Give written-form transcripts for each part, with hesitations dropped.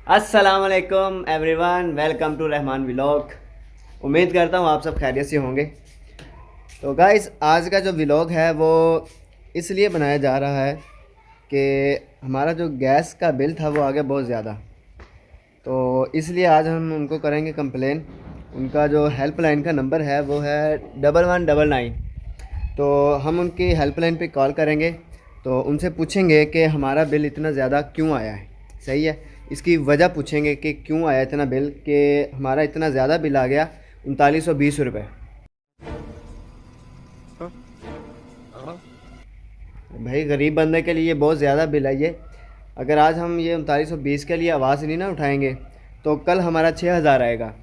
अस्सलामुअलैकुम everyone, welcome to Rahman vlog. उम्मीद करता हूँ आप सब खैरियत से होंगे। तो गाइस, आज का जो व्लॉग है वो इसलिए बनाया जा रहा है कि हमारा जो गैस का बिल था वो आ गया बहुत ज़्यादा। तो इसलिए आज हम उनको करेंगे कंप्लेन। उनका जो हेल्पलाइन का नंबर है वो है 1199। तो हम उनकी हेल्पलाइन पे कॉल करेंगे, तो उनसे पूछेंगे कि हमारा बिल इतना ज़्यादा क्यों आया है। सही है, इसकी वजह पूछेंगे कि क्यों आया इतना बिल, कि हमारा इतना ज़्यादा बिल आ गया 3920 रुपये। भाई, गरीब बंदे के लिए बहुत ज़्यादा बिल है ये। अगर आज हम ये 3920 के लिए आवाज़ नहीं ना उठाएंगे तो कल हमारा 6000 आएगा,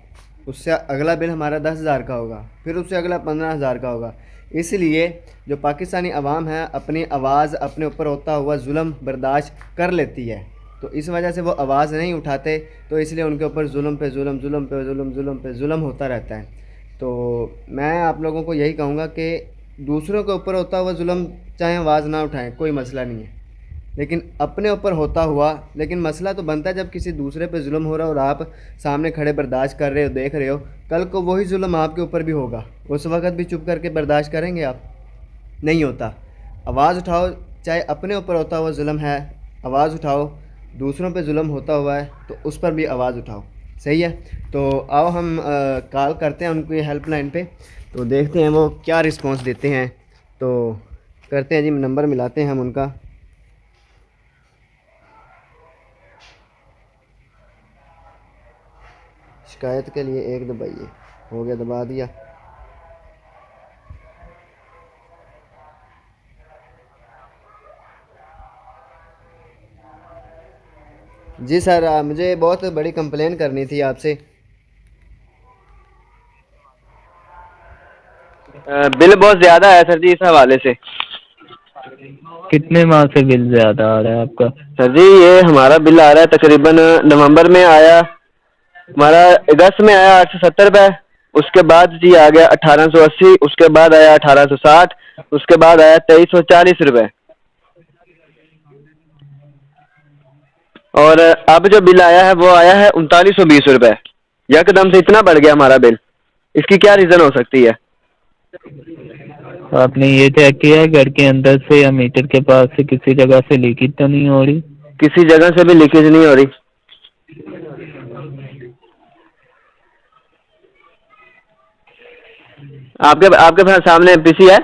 उससे अगला बिल हमारा 10,000 का होगा, फिर उससे अगला 15,000 का होगा। इसलिए जो पाकिस्तानी अवाम है अपनी आवाज़ अपने ऊपर होता हुआ जुल्म बर्दाश्त कर लेती है, तो इस वजह से वो आवाज़ नहीं उठाते। तो इसलिए उनके ऊपर जुल्म पे जुल्म, जुल्म पे जुल्म, जुल्म पे जुल्म होता रहता है। तो मैं आप लोगों को यही कहूँगा कि दूसरों के ऊपर होता हुआ जुल्म चाहे आवाज़ ना उठाएं, कोई मसला नहीं है, लेकिन अपने ऊपर होता हुआ, लेकिन मसला तो बनता है जब किसी दूसरे पे जुल्म हो रहा हो और आप सामने खड़े बर्दाश्त कर रहे हो, देख रहे हो। कल को वही जुल्म आपके ऊपर भी होगा, उस वक़्त भी चुप करके बर्दाश्त करेंगे आप? नहीं होता। आवाज़ उठाओ, चाहे अपने ऊपर होता हुआ जुल्म है आवाज़ उठाओ, दूसरों पे जुल्म होता हुआ है तो उस पर भी आवाज़ उठाओ। सही है। तो आओ हम कॉल करते हैं उनकी हेल्पलाइन पे, तो देखते हैं वो क्या रिस्पॉन्स देते हैं। तो करते हैं जी, नंबर मिलाते हैं हम उनका। शिकायत के लिए एक दबाइए। हो गया, दबा दिया। जी सर, मुझे बहुत बड़ी कंप्लेन करनी थी आपसे। बिल बहुत ज़्यादा है सर जी, इस हवाले से। कितने माह से बिल ज्यादा आ रहा है आपका? सर जी, ये हमारा बिल आ रहा है तकरीबन नवंबर में आया हमारा, अगस्त में आया 870 रुपये। उसके बाद जी आ गया 1880, उसके बाद आया 1860, उसके बाद आया 2340 रुपये। और अब जो बिल आया है वो आया है 3920 रुपये। यकदम से इतना बढ़ गया हमारा बिल, इसकी क्या रीज़न हो सकती है? आपने ये चेक किया है घर के अंदर से या मीटर के पास से किसी जगह से लीकेज तो नहीं हो रही? किसी जगह से भी लीकेज नहीं हो रही। आपके आपके पास सामने पीसी है?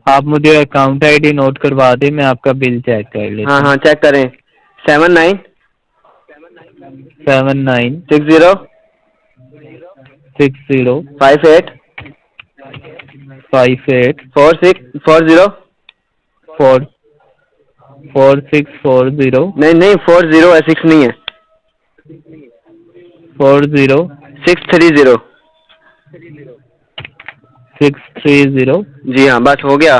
आप मुझे अकाउंट आईडी नोट करवा दें, मैं आपका बिल चेक कर हाँ लेता हूँ। हाँ, चेक करें। 79 79 60 60 58 58 46 40। 4 4640 नहीं नहीं, 40 है, 6 नहीं है। 40 630। 630। जी हाँ, बस हो गया।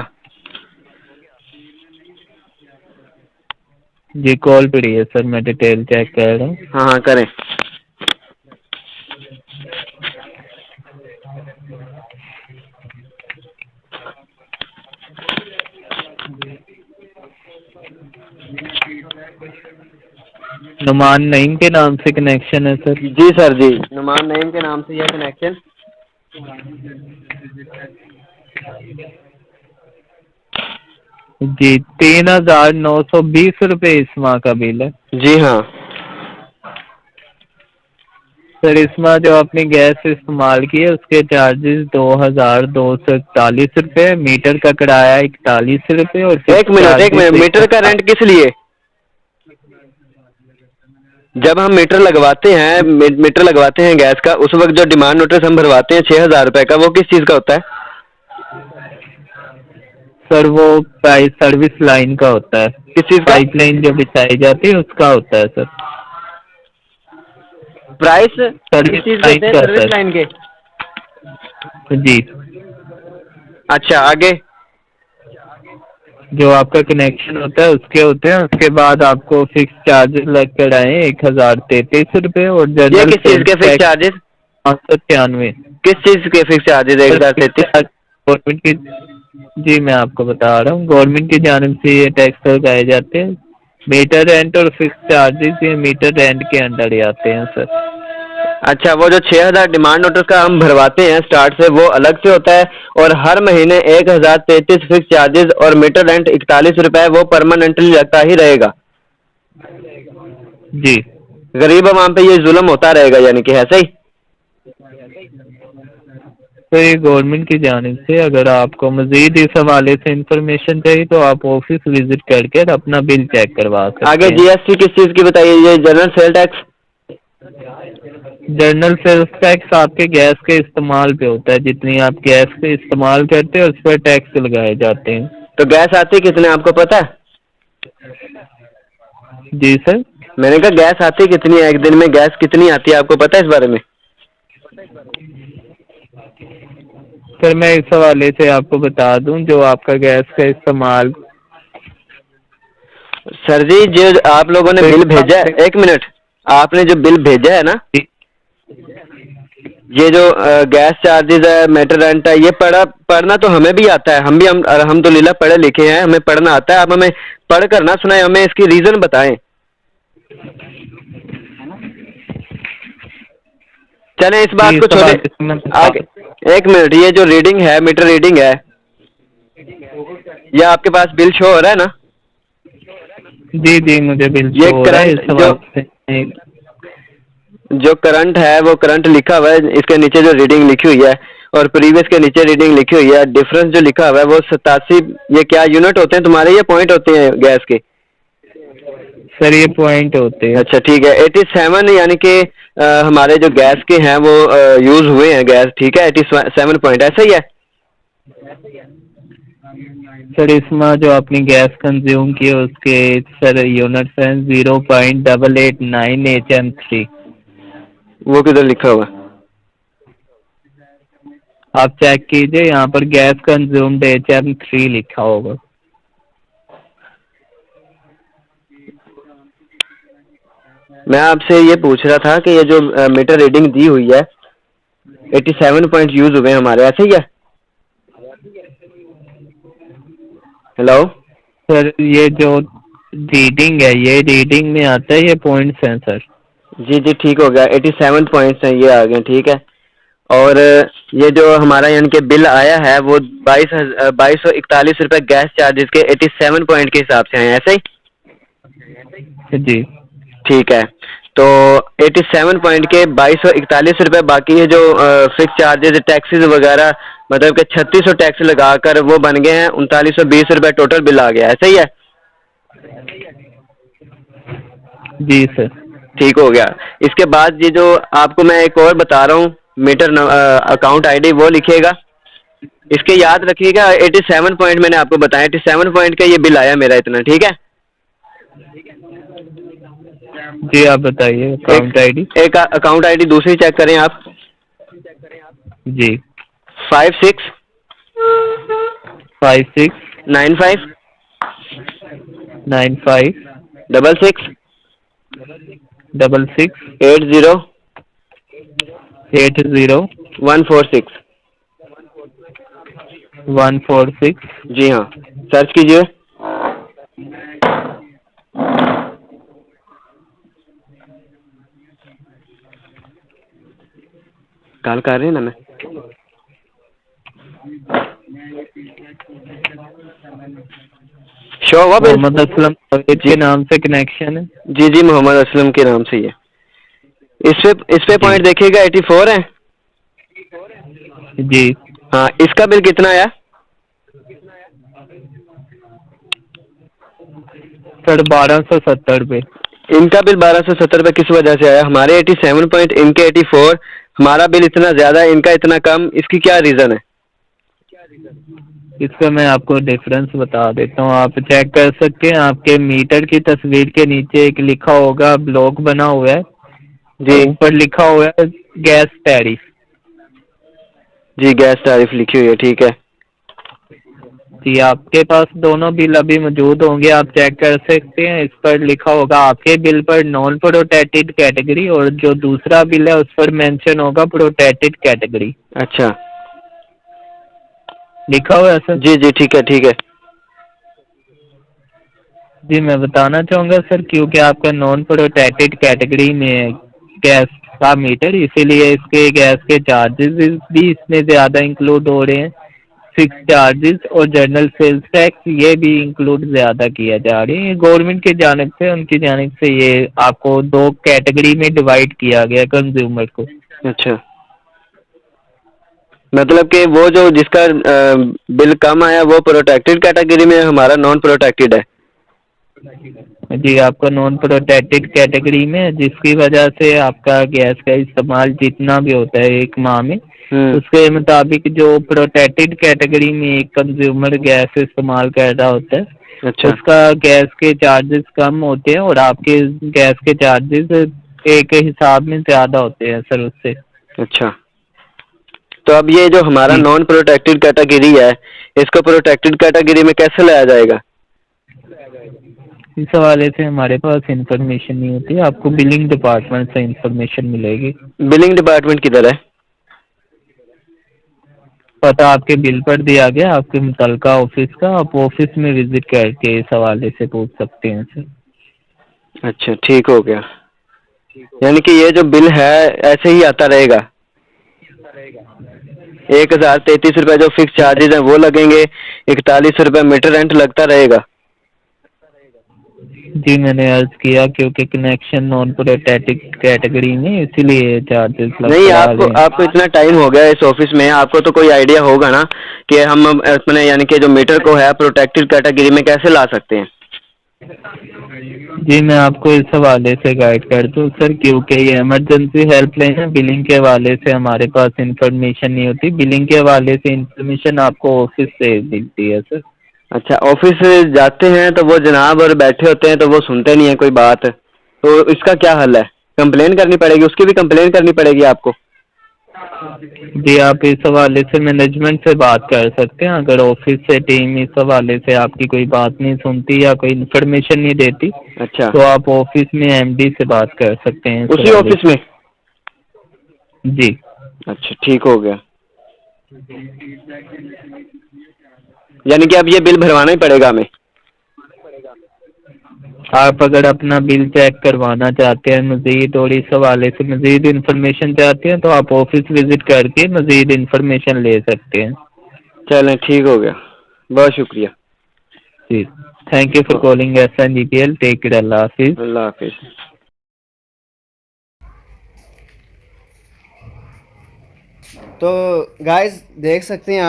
जी कॉल पड़ी है सर, मैं डिटेल चेक कर रहा हूँ। हाँ हाँ, करें। नुमान नईम के नाम से कनेक्शन है सर? जी सर जी, नुमान नईम के नाम से यह कनेक्शन। जी 3920 रुपये इस माह का बिल है जी हाँ। सर। इस माह जो आपने गैस इस्तेमाल की है उसके चार्जेस 2241 रुपये, मीटर का किराया 41 रुपये और एक मिनट एक मिनट, मीटर का रेंट किस लिए? जब हम मीटर लगवाते हैं, मीटर लगवाते हैं गैस का, उस वक्त जो डिमांड नोटिस हम भरवाते हैं 6000 रुपये का, वो किस चीज़ का होता है? सर वो प्राइस सर्विस लाइन का होता है। किस चीज़ का? पाइपलाइन जो बिछाई जाती है उसका होता है सर। प्राइस सर्विस किस चीज़ के लाइन होते हैं? का सर्विस सर। लाइन के। जी, अच्छा, आगे? जो आपका कनेक्शन होता है उसके होते हैं। उसके बाद आपको फिक्स चार्जेस लग कर आए 1033 रुपये और ये जनरल किस चीज़ के फिक्स चार्जेस? 596। किस चीज़ के फिक्स चार्जेस 1033? गवर्नमेंट की, जी मैं आपको बता रहा हूँ, गवर्नमेंट की जानिब से ये टैक्स लगाए जाते हैं। मीटर रेंट और फिक्स चार्जेस ये मीटर रेंट के अंडर ही आते हैं सर। अच्छा, वो जो 6,000 डिमांड नोटिस का हम भरवाते हैं स्टार्ट से, वो अलग से होता है, और हर महीने 1,033 फिक्स चार्जेस और मीटर रेंट 41 रुपए, वो परमानेंटली लगता ही रहेगा। जी गरीब आवाम पे ये जुल्म होता रहेगा, यानी कि है सही? तो ये गवर्नमेंट की जानिब से, अगर आपको मजीद इस हवाले से इंफॉर्मेशन चाहिए तो आप ऑफिस विजिट करके अपना बिल चेक करवा सकते आगे हैं। जीएसटी किस चीज़ की बताइए? ये general sale tax? General sales tax आपके गैस के इस्तेमाल पे होता है, जितनी आप गैस पे इस्तेमाल करते हैं उस पर टैक्स लगाए जाते हैं। तो गैस आती कितने, आपको पता है? जी सर। मैंने कहा गैस आती कितनी है, एक दिन में गैस कितनी आती है, आपको पता है इस बारे में? सर मैं इस हवाले से आपको बता दूं, जो आपका गैस का इस्तेमाल। सर जी, जो आप लोगों ने बिल भेजा है, एक मिनट, आपने जो बिल भेजा है ना, ये जो गैस चार्जेस है, मीटर रेंट है, ये पढ़ना तो हमें भी आता है, हम अल्हम्दुलिल्लाह पढ़े लिखे हैं, हमें पढ़ना आता है। आप हमें पढ़ कर ना सुनाए, हमें इसकी रीजन बताएं। चलें इस बात को छोड़े, आगे। एक मिनट, ये जो रीडिंग है, मीटर रीडिंग है, ये आपके पास बिल शो हो रहा है ना? जी जी मुझे बिल ये शो हो रहा है। इस करंट हवाले से जो करंट है, वो करंट लिखा हुआ है, इसके नीचे जो रीडिंग लिखी हुई है और प्रीवियस के नीचे रीडिंग लिखी हुई है, डिफरेंस जो लिखा हुआ है वो 87। ये क्या यूनिट होते हैं तुम्हारे, ये पॉइंट होते हैं गैस के? सर ये पॉइंट होते हैं। अच्छा ठीक है, 87 यानी कि हमारे जो गैस के हैं वो यूज हुए हैं गैस, ठीक है, 87 पॉइंट, ऐसा ही है? सर इसमें जो आपने गैस कंज्यूम की है उसके सर यूनिट्स हैं 0.889 HM3। वो किधर लिखा हुआ है? आप चेक कीजिए, यहाँ पर गैस कंज्यूम्ड HM3 लिखा होगा। मैं आपसे ये पूछ रहा था कि ये जो मीटर रीडिंग दी हुई है, 87 पॉइंट यूज हुए हमारे, ऐसे ही है? हेलो सर ये जो रीडिंग है, ये रीडिंग में आता है, ये पॉइंट्स हैं सर। जी जी ठीक हो गया, 87 पॉइंट्स हैं, ये आ गए, ठीक है। और ये जो हमारा यानी कि बिल आया है वो 2241 रुपए गैस चार्जेस के 87 पॉइंट के हिसाब से हैं, ऐसे ही? जी ठीक है, तो 87 पॉइंट के 2241 रुपए, बाकी ये जो फिक्स चार्जेस, टैक्सेस वगैरह, मतलब कि 3600 टैक्स लगाकर वो बन गए हैं 3920 रुपए, टोटल बिल आ गया, ऐसे ही है? जी सर। ठीक हो गया। इसके बाद ये जो आपको मैं एक और बता रहा हूँ, मीटर अकाउंट आईडी वो लिखिएगा, इसके याद रखिएगा। 87 पॉइंट मैंने आपको बताया, 87 पॉइंट का ये बिल आया मेरा इतना, ठीक है? जी आप बताइए अकाउंट आईडी। एक अकाउंट आईडी दूसरी चेक करें आप। जी 56 56 95 95 66 66 80 80 146। 146। जी हाँ, सर्च कीजिए। कॉल कर रहे हैं ना मैं। शो हुआ बिल? मोहम्मद असलम के नाम से कनेक्शन है। जी जी, मोहम्मद असलम के नाम से ही है। इस पे पॉइंट देखिएगा 84 है। जी हाँ, इसका बिल कितना आया? सर 1270 रुपये। इनका बिल 1270 रुपये किस वजह से आया? हमारे 87 पॉइंट, इनके 84, हमारा बिल इतना ज्यादा, इनका इतना कम, इसकी क्या रीजन है? इसका मैं आपको डिफरेंस बता देता हूँ, आप चेक कर सकते हैं। आपके मीटर की तस्वीर के नीचे एक लिखा होगा, ब्लॉक बना हुआ है जी। ऊपर लिखा हुआ है गैस टैरिफ। जी, गैस टैरिफ लिखी हुई है, ठीक है। जी आपके पास दोनों बिल अभी मौजूद होंगे, आप चेक कर सकते हैं। इस पर लिखा होगा आपके बिल पर नॉन प्रोटेक्टेड कैटेगरी, और जो दूसरा बिल है उस पर मेंशन होगा प्रोटेक्टेड कैटेगरी। अच्छा, लिखा हुआ है सर? जी जी ठीक है, ठीक है। जी मैं बताना चाहूँगा सर, क्योंकि आपका नॉन प्रोटेक्टेड कैटेगरी में है गैस का मीटर, इसीलिए इसके गैस के चार्जेस भी इसमें ज़्यादा इंक्लूड हो रहे हैं। फिक्स चार्जेस और जनरल सेल्स टैक्स ये भी इंक्लूड ज़्यादा किया जा रही है गवर्नमेंट की जानिब से, उनकी जानिब से ये आपको दो कैटेगरी में डिवाइड किया गया कंज्यूमर को। अच्छा, मतलब कि वो जो जिसका बिल कम आया वो प्रोटेक्टेड कैटेगरी में है, हमारा नॉन प्रोटेक्टेड है। जी आपका नॉन प्रोटेक्टेड कैटेगरी में है, जिसकी वजह से आपका गैस का इस्तेमाल जितना भी होता है एक माह में, उसके मुताबिक जो प्रोटेक्टेड कैटेगरी में एक कंज्यूमर गैस इस्तेमाल कर रहा होता है, अच्छा, उसका गैस के चार्जेस कम होते हैं और आपके गैस के चार्जेस एक हिसाब में ज़्यादा होते हैं सर उससे। अच्छा। तो अब ये जो हमारा जी नॉन प्रोटेक्टेड कैटेगरी है, इसको प्रोटेक्टेड कैटेगरी में कैसे लाया जाएगा? इस हवाले से हमारे पास इंफॉर्मेशन नहीं होती, आपको बिलिंग डिपार्टमेंट से इंफॉर्मेशन मिलेगी। बिलिंग डिपार्टमेंट किधर है? पता आपके बिल पर दिया गया आपके मुतलका ऑफिस का, आप ऑफिस में विजिट करके इस हवाले से पूछ सकते हैं सर। अच्छा, ठीक हो गया। यानी कि ये जो बिल है ऐसे ही आता रहेगा, 1033 रुपये जो फिक्स चार्जेज हैं वो लगेंगे, 41 रुपये मीटर रेंट लगता रहेगा। जी मैंने अर्ज किया क्योंकि कनेक्शन नॉन प्रोटेक्टेड कैटेगरी में, इसीलिए चार्जेस लग नहीं, पड़ा आपको रहे हैं। आपको इतना टाइम हो गया इस ऑफिस में, आपको तो कोई आइडिया होगा ना कि हम अपने यानी कि जो मीटर को है प्रोटेक्टेड कैटेगरी में कैसे ला सकते हैं। जी मैं आपको इस हवाले से गाइड कर दूँ सर, क्योंकि ये इमरजेंसी हेल्पलाइन है, बिलिंग के हवाले से हमारे पास इंफॉर्मेशन नहीं होती, बिलिंग के हवाले से इंफॉर्मेशन आपको ऑफिस से मिलती है सर। अच्छा, ऑफिस जाते हैं तो वो जनाब और बैठे होते हैं तो वो सुनते नहीं है कोई बात, तो इसका क्या हल है? कंप्लेन करनी पड़ेगी, उसकी भी कंप्लेन करनी पड़ेगी आपको? जी आप इस हवाले से मैनेजमेंट से बात कर सकते हैं, अगर ऑफिस से टीम इस हवाले से आपकी कोई बात नहीं सुनती या कोई इन्फॉर्मेशन नहीं देती, अच्छा, तो आप ऑफिस में एमडी से बात कर सकते हैं इस उसी हवाले ऑफिस में? से। जी अच्छा, ठीक हो गया। यानी कि अब ये बिल भरवाना ही पड़ेगा हमें? आप अगर अपना बिल चेक करवाना चाहते हैं मज़ीद और इस हवाले से मज़ीद इंफॉर्मेशन चाहते हैं, तो आप ऑफिस विजिट करके मज़ीद इंफॉर्मेशन ले सकते हैं। चलें, ठीक हो गया, बहुत शुक्रिया। जी thank you for calling SNGPL, take care, अल्लाह हाफिज़। अल्लाह हाफिज। तो गाइस देख सकते हैं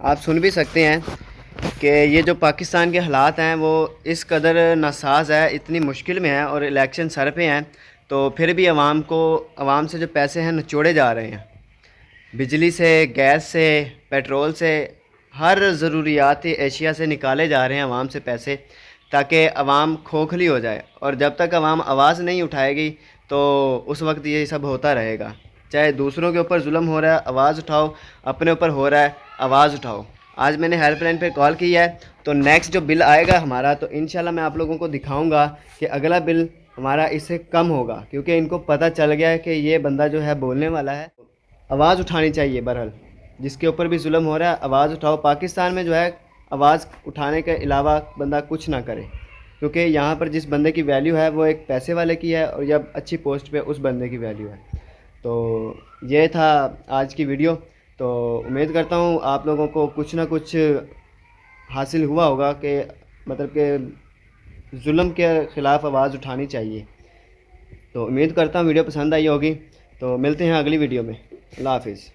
आप सुन भी सकते हैं कि ये जो पाकिस्तान के हालात हैं वो इस कदर नासाज है, इतनी मुश्किल में है और इलेक्शन सर पे हैं, तो फिर भी आवाम से जो पैसे हैं निचोड़े जा रहे हैं। बिजली से, गैस से, पेट्रोल से, हर ज़रूरियाती एशिया से निकाले जा रहे हैं आवाम से पैसे, ताकि आवाम खोखली हो जाए। और जब तक आवाम आवाज़ नहीं उठाएगी तो उस वक्त ये सब होता रहेगा। चाहे दूसरों के ऊपर जुल्म हो रहा है, आवाज़ उठाओ, अपने ऊपर हो रहा है, आवाज़ उठाओ। आज मैंने हेल्पलाइन पे कॉल की है, तो नेक्स्ट जो बिल आएगा हमारा, तो इंशाल्लाह मैं आप लोगों को दिखाऊंगा कि अगला बिल हमारा इससे कम होगा, क्योंकि इनको पता चल गया है कि ये बंदा जो है बोलने वाला है। आवाज़ उठानी चाहिए। बहरहाल जिसके ऊपर भी जुल्म हो रहा है, आवाज़ उठाओ। पाकिस्तान में जो है आवाज़ उठाने के अलावा बंदा कुछ ना करे, क्योंकि यहाँ पर जिस बंदे की वैल्यू है वो एक पैसे वाले की है, और जब अच्छी पोस्ट पे उस बंदे की वैल्यू है। तो ये था आज की वीडियो। तो उम्मीद करता हूँ आप लोगों को कुछ ना कुछ हासिल हुआ होगा कि मतलब कि जुल्म के ख़िलाफ़ आवाज़ उठानी चाहिए। तो उम्मीद करता हूँ वीडियो पसंद आई होगी। तो मिलते हैं अगली वीडियो में। अल्लाह हाफिज़।